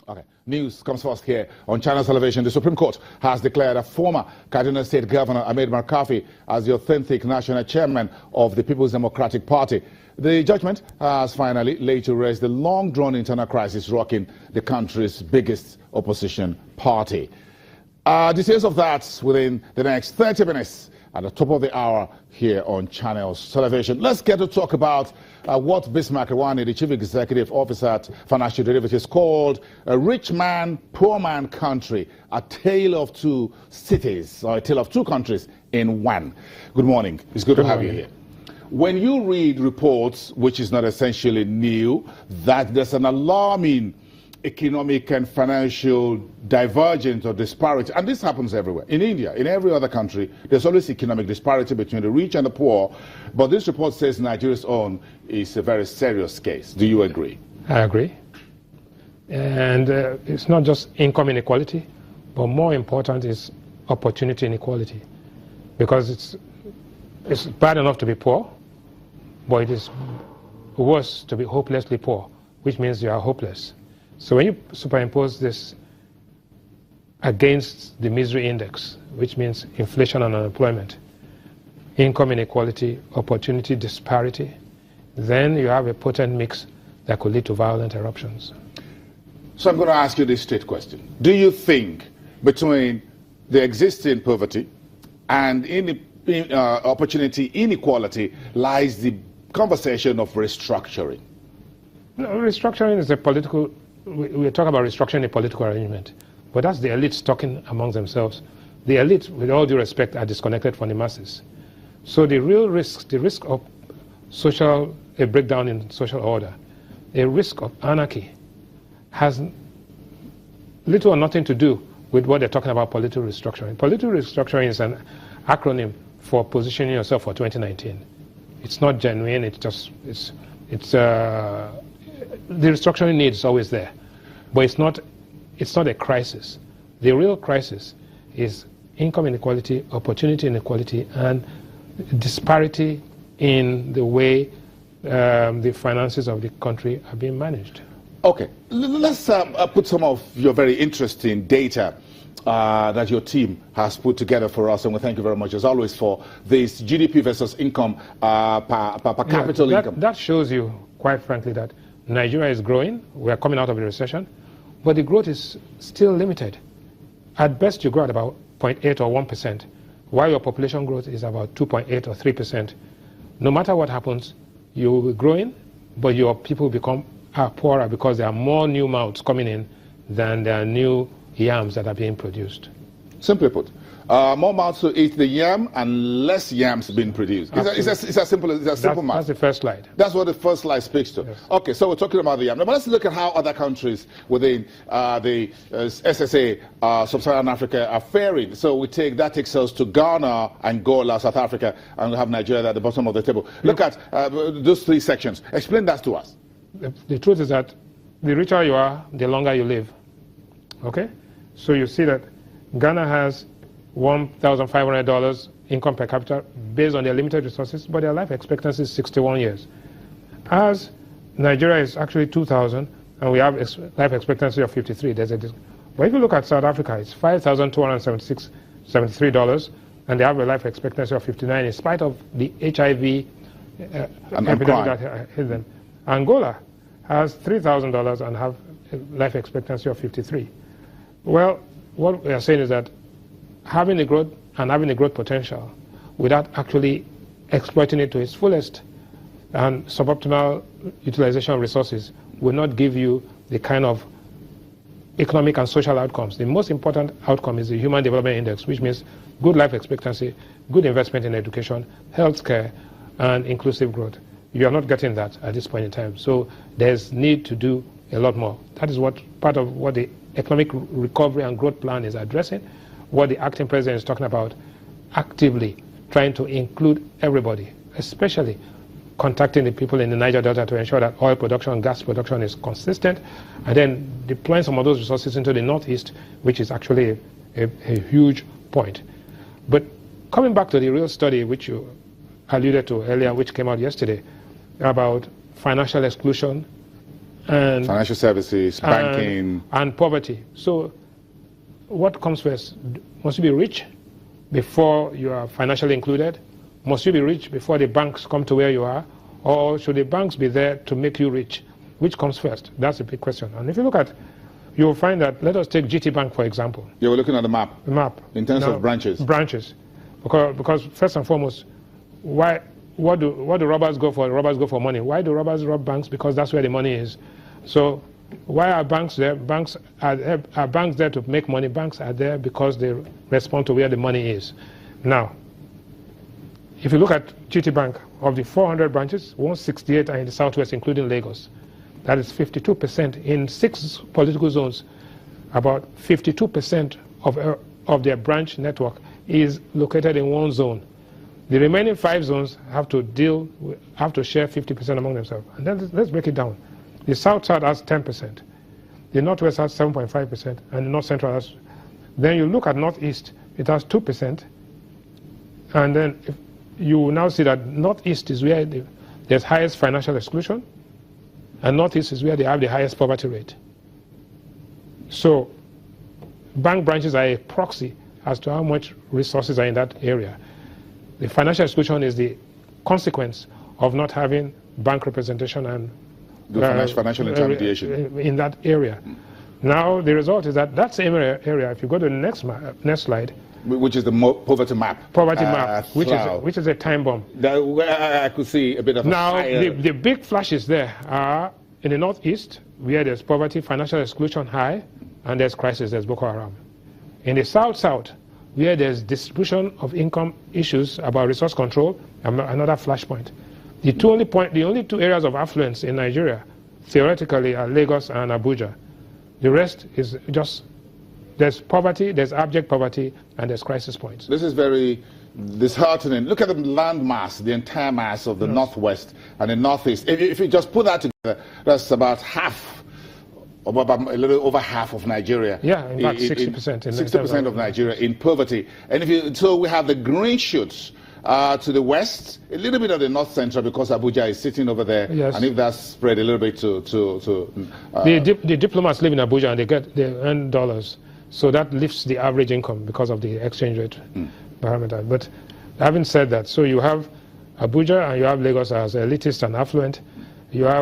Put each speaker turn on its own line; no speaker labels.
Okay. News comes first here on Channels Television. The Supreme Court has declared a former Kaduna State Governor Ahmed Markafi as the authentic national chairman of the People's Democratic Party. The judgment has finally laid to rest the long-drawn internal crisis rocking the country's biggest opposition party. Details of that within the next 30 minutes at the top of the hour here on Channels Television. Let's get to talk about what Bismarck Rewane, the Chief Executive Officer at Financial Derivatives, called a rich man, poor man country, a tale of two cities, or a tale of two countries in one. Good morning. It's good to have you here. When you read reports, which is not essentially new, that there's an alarming economic and financial divergence or disparity, and this happens everywhere. In India, in every other country, there's always economic disparity between the rich and the poor, but this report says Nigeria's own is a very serious case. Do you agree?
I agree. And it's not just income inequality, but more important is opportunity inequality, because it's bad enough to be poor, but it is worse to be hopelessly poor, which means you are hopeless. So when you superimpose this against the misery index, which means inflation and unemployment, income inequality, opportunity disparity, then you have a potent mix that could lead to violent eruptions.
So I'm going to ask you this straight question. Do you think between the existing poverty and opportunity inequality lies the conversation of restructuring?
No, restructuring is a political... We talk about restructuring a political arrangement, but that's the elites talking among themselves. The elites, with all due respect, are disconnected from the masses. So the real risk, the risk of a breakdown in social order, a risk of anarchy, has little or nothing to do with what they're talking about political restructuring. Political restructuring is an acronym for positioning yourself for 2019. It's not genuine. The restructuring need is always there, but it's not a crisis. The real crisis is income inequality, opportunity inequality, and disparity in the way the finances of the country are being managed.
Okay, let's put some of your very interesting data that your team has put together for us, and we thank you very much as always for this GDP versus income per capita income.
That shows you, quite frankly, that Nigeria is growing. We are coming out of a recession, but the growth is still limited. At best, you grow at about 0.8 or 1%, while your population growth is about 2.8 or 3%. No matter what happens, you will be growing, but your people are poorer because there are more new mouths coming in than there are new yams that are being produced.
Simply put, more mouths to eat the yam and less yams being produced. It's as simple as simple math.
That's the first slide.
That's what the first slide speaks to. Yes. Okay, so we're talking about the yam. Now, but let's look at how other countries within the SSA, Sub-Saharan Africa, are faring. So that takes us to Ghana, Angola, South Africa, and we have Nigeria at the bottom of the table. Look at those three sections. Explain that to us.
The truth is that the richer you are, the longer you live. Okay? So you see that Ghana has $1,500 income per capita based on their limited resources, but their life expectancy is 61 years. As Nigeria is actually 2,000, and we have life expectancy of 53. But if you look at South Africa, it's $5,273, and they have a life expectancy of 59 in spite of the HIV epidemic that hit them. Angola has $3,000 and have a life expectancy of 53. Well, what we are saying is that having a growth potential without actually exploiting it to its fullest and suboptimal utilization of resources will not give you the kind of economic and social outcomes. The most important outcome is the Human Development Index, which means good life expectancy, good investment in education, healthcare, and inclusive growth. You are not getting that at this point in time. So there's need to do a lot more. That is part of what the Economic Recovery and Growth Plan is addressing, what the acting president is talking about, actively trying to include everybody, especially contacting the people in the Niger Delta to ensure that oil production, gas production is consistent, and then deploying some of those resources into the Northeast, which is actually a huge point. But coming back to the real study, which you alluded to earlier, which came out yesterday, about financial exclusion and
financial services, banking,
and poverty. So what comes first? Must you be rich before you are financially included? Must you be rich before the banks come to where you are? Or should the banks be there to make you rich? Which comes first? That's a big question. And if you look at, you'll find that, let us take GT Bank, for example.
Yeah, we're looking at the map.
The map.
In terms of branches.
Branches. Because first and foremost, what do robbers go for? Robbers go for money. Why do robbers rob banks? Because that's where the money is. So why are banks there? Are banks there to make money? Banks are there because they respond to where the money is. Now, if you look at GT Bank, of the 400 branches, 168 are in the southwest, including Lagos. That is 52%. In 6 political zones, about 52% of their branch network is located in one zone. The remaining 5 zones have to share 50% among themselves. And then let's break it down. The south-south has 10%. The northwest has 7.5%, and the north-central has. Then you look at northeast, it has 2%. And then you will now see that northeast is where there's highest financial exclusion, and northeast is where they have the highest poverty rate. So bank branches are a proxy as to how much resources are in that area. The financial exclusion is the consequence of not having bank representation and
financial intermediation
in that area. Now the result is that same area, if you go to the next slide,
which is the poverty map.
Poverty map, which is a time bomb.
I could see a bit of
now,
a
the big flashes there are in the northeast, where there's poverty, financial exclusion high, and there's crisis, there's Boko Haram. In the south-south, where there's distribution of income issues about resource control, another flashpoint. The only 2 areas of affluence in Nigeria, theoretically, are Lagos and Abuja. The rest is just, there's poverty, there's abject poverty, and there's crisis points.
This is very disheartening. Look at the land mass, the entire mass of the northwest and the northeast. If you just put that together, that's about half, or about a little over half of Nigeria.
Yeah, in fact, 60%.
60% of Nigeria in poverty. And so we have the green shoots to the west, a little bit of the north central because Abuja is sitting over there.
Yes.
And if that's spread a little bit to
the diplomats live in Abuja and they earn dollars. So that lifts the average income because of the exchange rate parameter. But having said that, so you have Abuja and you have Lagos as elitist and affluent. You have